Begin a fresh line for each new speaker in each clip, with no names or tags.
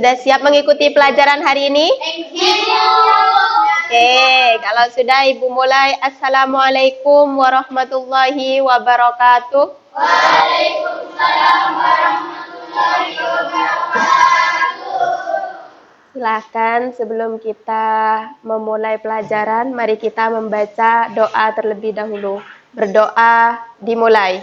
Sudah siap mengikuti pelajaran hari ini? Oke, kalau sudah Ibu mulai. Assalamualaikum warahmatullahi wabarakatuh. Waalaikumsalam warahmatullahi wabarakatuh. Silakan sebelum kita memulai pelajaran, mari kita membaca doa terlebih dahulu. Berdoa dimulai.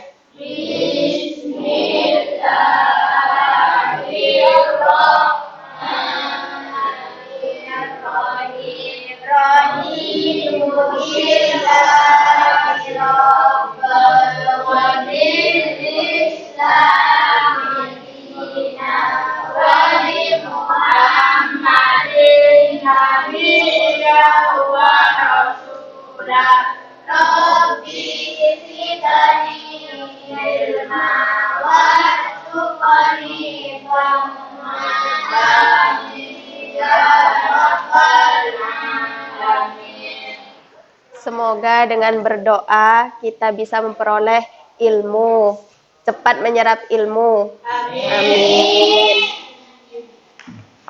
Semoga dengan berdoa kita bisa memperoleh ilmu, cepat menyerap ilmu. Amin.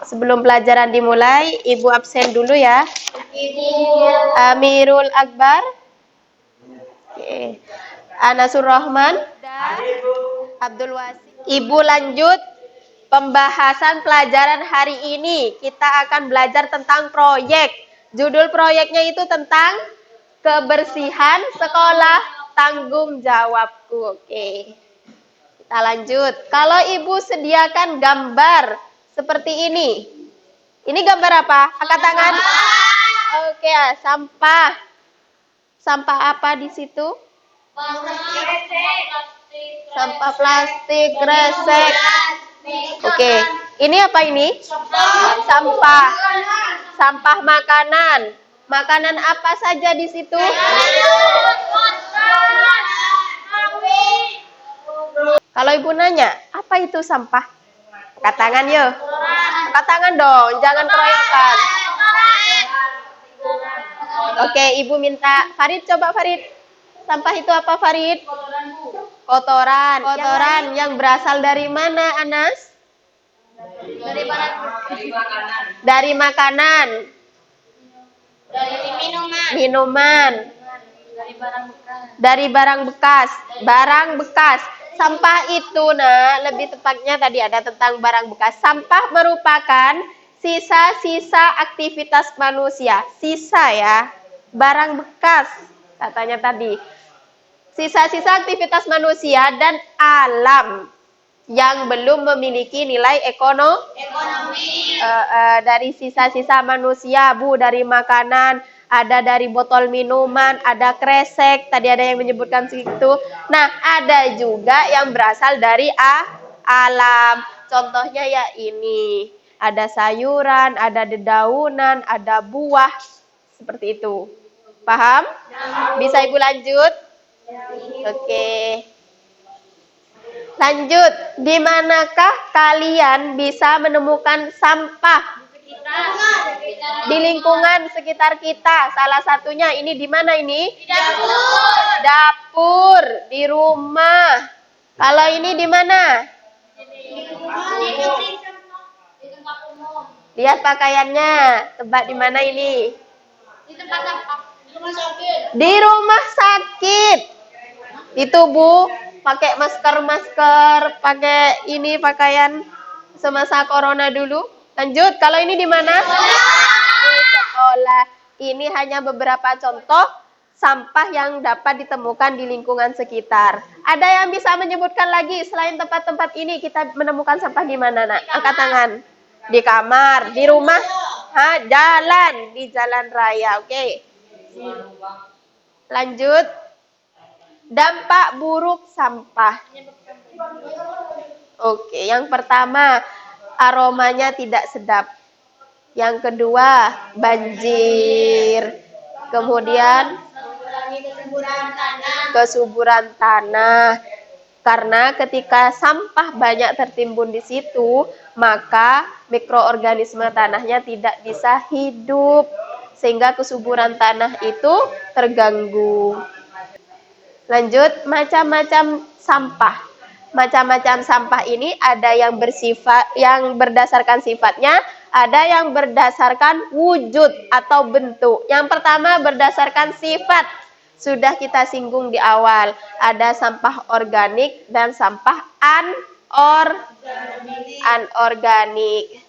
Sebelum pelajaran dimulai, Ibu absen dulu ya. Amirul Akbar. Oke. Anasur Rahman dan Abdul Wasi. Ibu lanjut pembahasan pelajaran hari ini. Kita akan belajar tentang proyek. Judul proyeknya itu tentang kebersihan sekolah, tanggung jawabku. Oke. Kita lanjut. Kalau Ibu sediakan gambar seperti ini. Ini gambar apa? Angkat tangan. Oke, sampah. Sampah apa di situ? Sampah plastik, kresek. Oke. Ini apa ini? Sampah. Sampah makanan. Makanan apa saja di situ? Kalau Ibu nanya, apa itu sampah? Angkat tangan yuk. Angkat tangan dong, jangan keroyokan. Oke, Ibu minta Farid, coba Farid. Sampah itu apa Farid? Kotoran. Kotoran yang berasal dari mana, Anas? Dari makanan. Dari minuman. Dari barang bekas. Barang bekas. Sampah itu, lebih tepatnya tadi ada tentang barang bekas. Sampah merupakan sisa-sisa aktivitas manusia. Sisa ya. Barang bekas, katanya tadi. Sisa-sisa aktivitas manusia dan alam yang belum memiliki nilai ekonomi. Dari sisa-sisa manusia, Bu, dari makanan, ada dari botol minuman, ada kresek, tadi ada yang menyebutkan situ. Nah, ada juga yang berasal dari alam. Contohnya ya ini, ada sayuran, ada dedaunan, ada buah, seperti itu. Paham? Bisa Ibu lanjut? Oke. Lanjut, di manakah kalian bisa menemukan sampah? Di lingkungan sekitar kita. Salah satunya ini di mana ini? Di dapur. Dapur, di rumah. Kalau ini di mana? Di tempat umum. Lihat pakaiannya. Tebak di mana ini? Di tempat sampah. Di rumah sakit. Itu Bu, pakai masker, pakai ini pakaian semasa corona dulu. Lanjut, kalau ini di mana? Di sekolah. Ini hanya beberapa contoh sampah yang dapat ditemukan di lingkungan sekitar. Ada yang bisa menyebutkan lagi selain tempat-tempat ini kita menemukan sampah di mana, Nak? Angkat tangan. Di kamar, di rumah, jalan, di jalan raya. Oke. Lanjut. Dampak buruk sampah. Oke, yang pertama, aromanya tidak sedap. Yang kedua, banjir. Kemudian, kesuburan tanah. Karena ketika sampah banyak tertimbun di situ, maka mikroorganisme tanahnya tidak bisa hidup. Sehingga kesuburan tanah itu terganggu. Lanjut, macam-macam sampah. Macam-macam sampah ini ada yang bersifat, yang berdasarkan sifatnya, ada yang berdasarkan wujud atau bentuk. Yang pertama berdasarkan sifat. Sudah kita singgung di awal. Ada sampah organik dan sampah anorganik.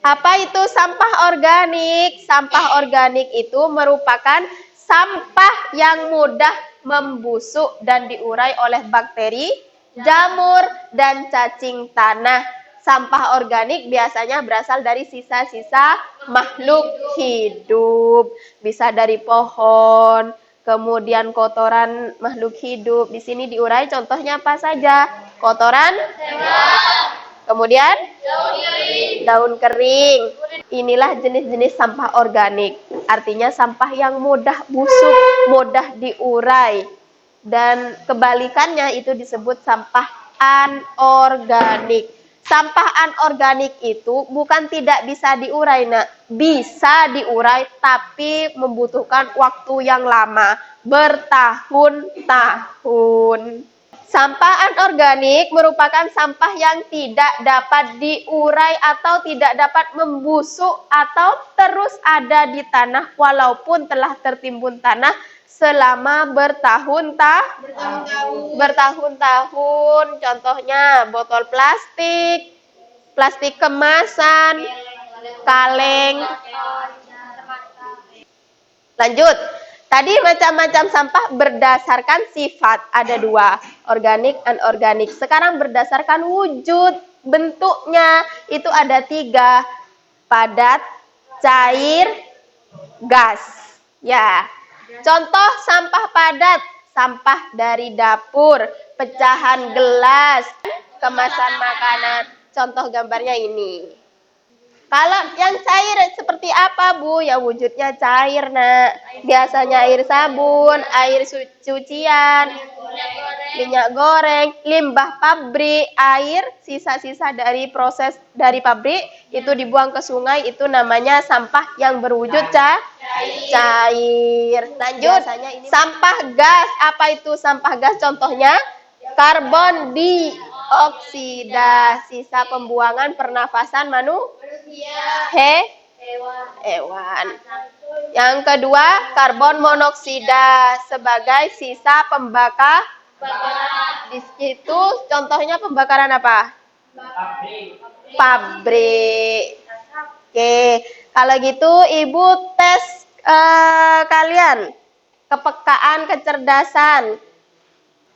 Apa itu sampah organik? Sampah organik itu merupakan sampah yang mudah membusuk dan diurai oleh bakteri, jamur, dan cacing tanah. Sampah organik biasanya berasal dari sisa-sisa makhluk hidup. Bisa dari pohon, kemudian kotoran makhluk hidup. Di sini diurai contohnya apa saja? Kotoran kemudian daun kering. Inilah jenis-jenis sampah organik. Artinya sampah yang mudah busuk, mudah diurai. Dan kebalikannya itu disebut sampah anorganik. Sampah anorganik itu bukan tidak bisa diurai, nak. Bisa diurai tapi membutuhkan waktu yang lama, bertahun-tahun. Sampah anorganik merupakan sampah yang tidak dapat diurai atau tidak dapat membusuk atau terus ada di tanah walaupun telah tertimbun tanah selama bertahun-tahun. Contohnya botol plastik, plastik kemasan, kaleng. Lanjut. Tadi macam-macam sampah berdasarkan sifat, ada dua, organik, anorganik. Sekarang berdasarkan wujud, bentuknya, itu ada tiga, padat, cair, gas. Ya, contoh sampah padat, sampah dari dapur, pecahan gelas, kemasan makanan. Contoh gambarnya ini. Kalau yang cair seperti apa, Bu? Ya wujudnya cair, nak. Biasanya air sabun, air cucian, minyak goreng, limbah pabrik, air, sisa-sisa dari proses dari pabrik, itu dibuang ke sungai, itu namanya sampah yang berwujud cair. Lanjut, sampah gas. Apa itu sampah gas? Contohnya, karbon dioksida, sisa pembuangan pernafasan hewan. Yang kedua, karbon monoksida sebagai sisa pembakar. Di situ contohnya pembakaran apa? Pabrik. Oke, kalau gitu Ibu tes kalian kepekaan, kecerdasan.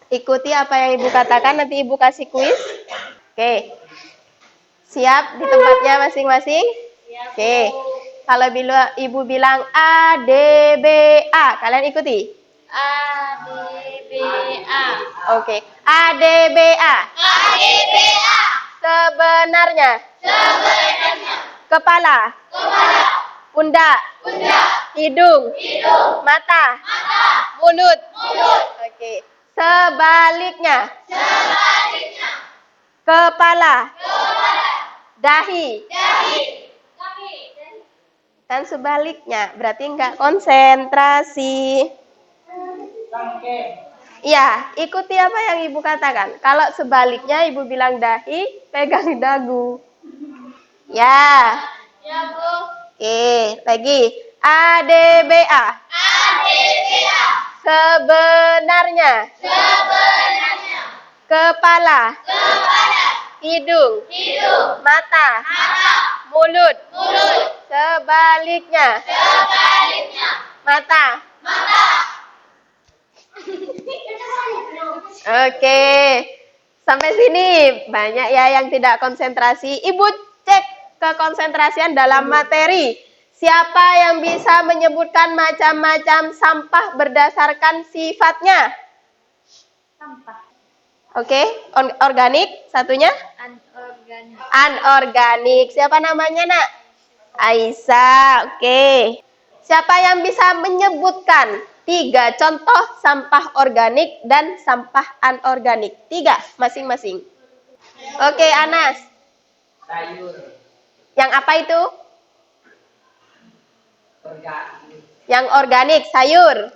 Ikuti apa yang Ibu katakan, nanti Ibu kasih kuis. Oke. Siap di tempatnya masing-masing? Oke. Kalau Ibu bilang A, D, B, A, kalian ikuti?
A, D, B, A.
Oke. A, D, B, A.
A, D, B, A.
Sebenarnya. Kepala. Pundak. Hidung. Mata. Mulut. Oke. Sebaliknya. Kepala. Dahi. Dan sebaliknya, berarti enggak konsentrasi. Iya, ikuti apa yang Ibu katakan. Kalau sebaliknya Ibu bilang dahi, pegang dagu. Ya.
Ya, Bu.
Oke, lagi. A, D, B, A.
A, D, B, A.
Sebenarnya. Kepala. Hidung. Mata. Mulut. Sebaliknya. Mata. Oke. Sampai sini banyak ya yang tidak konsentrasi. Ibu cek kekonsentrasian dalam materi. Siapa yang bisa menyebutkan macam-macam sampah berdasarkan sifatnya? Oke, organik satunya? Anorganik. Siapa namanya, Nak? Aisyah. Oke. Siapa yang bisa menyebutkan 3 contoh sampah organik dan sampah anorganik? 3 masing-masing. Oke, Anas.
Sayur.
Yang apa itu?
Organik.
Yang organik, sayur.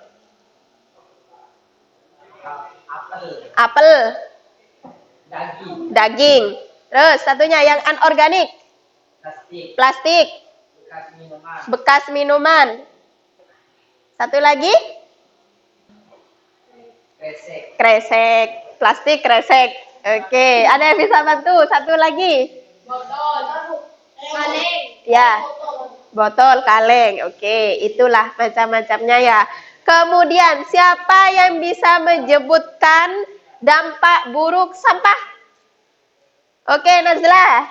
Apel.
Apel.
Daging.
Daging. Terus satunya yang anorganik.
Plastik.
Plastik.
Bekas minuman.
Bekas minuman. Satu lagi?
Kresek.
Kresek. Plastik kresek. Oke, ada yang bisa bantu? Satu lagi?
Kaleng.
Ya. Botol, kaleng. Oke, itulah macam-macamnya ya. Kemudian, siapa yang bisa menyebutkan dampak buruk sampah? Oke, Nazla.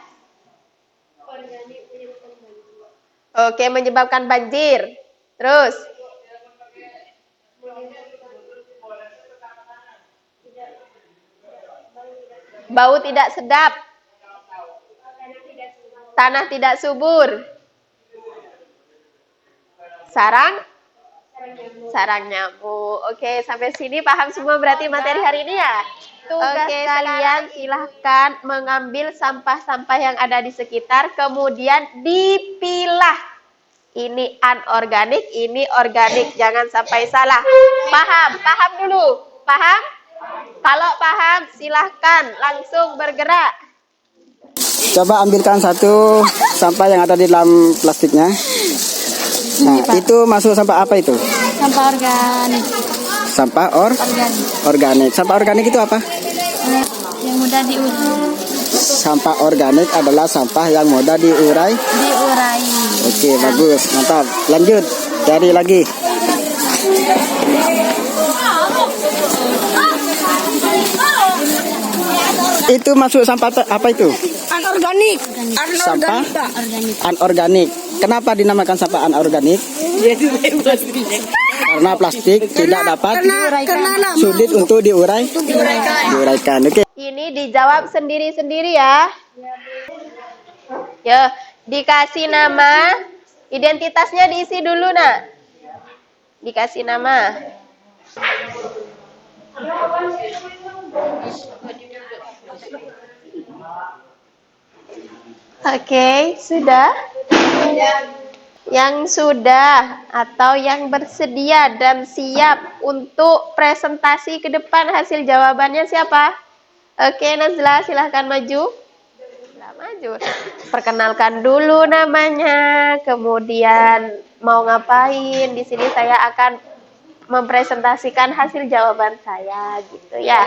Oke, menyebabkan banjir. Terus? Bau tidak sedap. Tanah tidak subur. Sarang nyamuk. Oke, sampai sini paham semua berarti materi hari ini ya? Oke, kalian silahkan mengambil sampah-sampah yang ada di sekitar, kemudian dipilah. Ini anorganik, ini organik. Jangan sampai salah. Paham? Paham dulu. Paham? Kalau paham, silahkan langsung bergerak.
Coba ambilkan satu sampah yang ada di dalam plastiknya. Nah, itu masuk sampah apa itu?
Sampah organik.
Sampah
Organik.
organik. Sampah organik itu apa?
Yang mudah diurai.
Sampah organik adalah sampah yang mudah diurai.
Diurai.
Oke, bagus, mantap. Lanjut, cari lagi. Itu masuk sampah apa itu?
Anorganik.
Sampah
Organik.
anorganik. Kenapa dinamakan sampah anorganik? Karena plastik tidak dapat sulit untuk diuraikan. Oke.
Ini dijawab sendiri-sendiri ya. Ya, dikasih nama, identitasnya diisi dulu, Nak. Dikasih nama. Oke, sudah? Yang sudah atau yang bersedia dan siap untuk presentasi ke depan hasil jawabannya siapa? Oke, Nazla, silahkan maju. Nah, maju. Perkenalkan dulu namanya, kemudian mau ngapain. Di sini saya akan mempresentasikan hasil jawaban saya, gitu ya.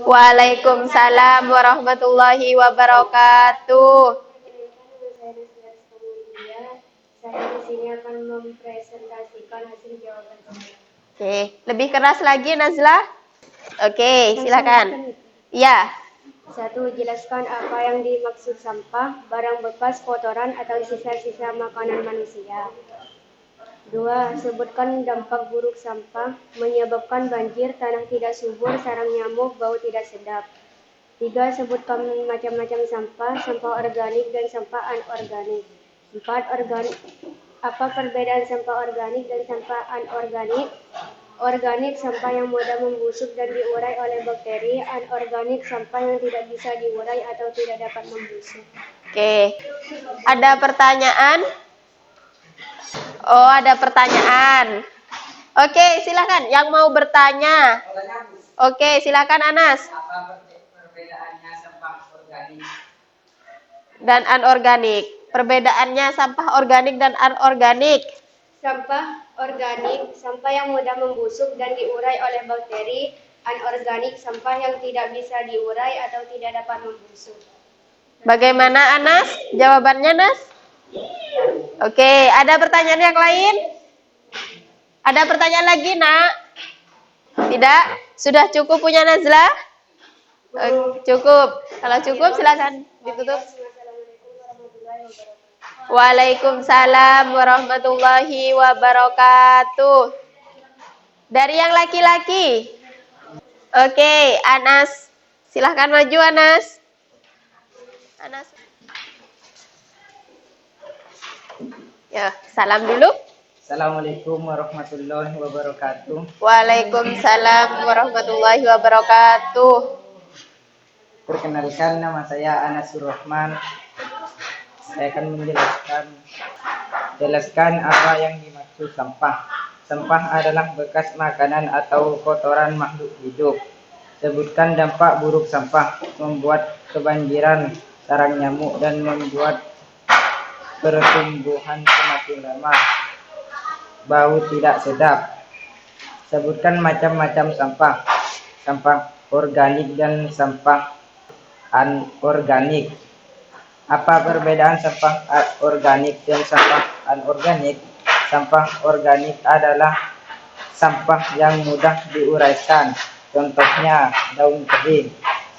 Waalaikumsalam warahmatullahi wabarakatuh.
Saya di sini akan mempresentasikan hasil jawaban saya.
Oke, lebih keras lagi Nazla. Oke, silakan. Ya.
1. Jelaskan apa yang dimaksud sampah, barang bekas, kotoran, atau sisa-sisa makanan manusia. 2. Sebutkan dampak buruk sampah, menyebabkan banjir, tanah tidak subur, sarang nyamuk, bau tidak sedap. 3. Sebutkan macam-macam sampah, sampah organik dan sampah anorganik. 4. Apa perbedaan sampah organik dan sampah anorganik? Organik, sampah yang mudah membusuk dan diurai oleh bakteri. Anorganik, sampah yang tidak bisa diurai atau tidak dapat membusuk.
Oke. Ada pertanyaan? Oh, ada pertanyaan. Oke, silakan yang mau bertanya. Oke, silakan Anas.
Apa perbedaannya sampah organik?
Dan anorganik. Perbedaannya sampah organik dan anorganik.
Sampah organik, sampah yang mudah membusuk dan diurai oleh bakteri. Anorganik, sampah yang tidak bisa diurai atau tidak dapat membusuk.
Bagaimana Anas? Jawabannya, Nas? Oke, ada pertanyaan yang lain? Ada pertanyaan lagi, Nak? Tidak? Sudah cukup punya Nazla? Cukup. Kalau cukup silakan ditutup. Waalaikumsalam warahmatullahi wabarakatuh. Dari yang laki-laki. Oke, Anas. Silahkan maju, Anas. Anas. Ya, salam dulu.
Assalamualaikum warahmatullahi wabarakatuh.
Waalaikumsalam warahmatullahi wabarakatuh.
Perkenalkan, nama saya Anas Surrahman. Saya akan menjelaskan apa yang dimaksud sampah. Sampah adalah bekas makanan atau kotoran makhluk hidup. Sebutkan dampak buruk sampah, membuat kebanjiran, sarang nyamuk, dan membuat pertumbuhan semakin lemah. Bau tidak sedap. Sebutkan macam-macam sampah. Sampah organik dan sampah anorganik. Apa perbedaan sampah organik dan sampah anorganik? Sampah organik adalah sampah yang mudah diuraikan, contohnya daun kering.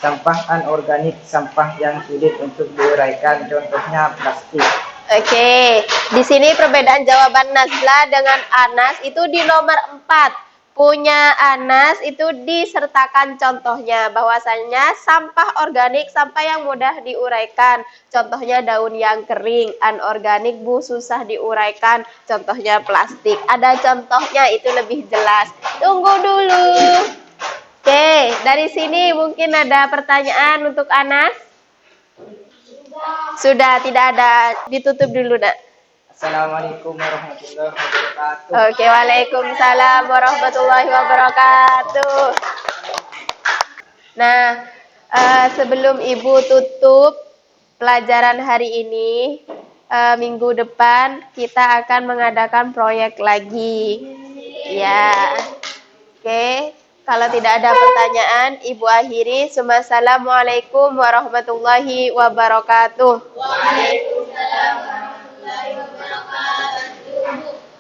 Sampah anorganik, sampah yang sulit untuk diuraikan, contohnya plastik.
Oke, di sini perbedaan jawaban Nazla dengan Anas itu di nomor 4. Punya Anas itu disertakan contohnya, bahwasanya sampah organik sampah yang mudah diuraikan, contohnya daun yang kering. Anorganik susah diuraikan, contohnya plastik. Ada contohnya itu lebih jelas. Tunggu dulu. Oke, dari sini mungkin ada pertanyaan untuk Anas? Sudah, tidak ada. Ditutup dulu, Nak.
Assalamualaikum warahmatullahi wabarakatuh.
Oke, waalaikumsalam warahmatullahi wabarakatuh. Nah, sebelum Ibu tutup pelajaran hari ini, minggu depan kita akan mengadakan proyek lagi. Ya, oke. Kalau tidak ada pertanyaan, Ibu akhiri. Assalamualaikum warahmatullahi wabarakatuh. Waalaikumsalam.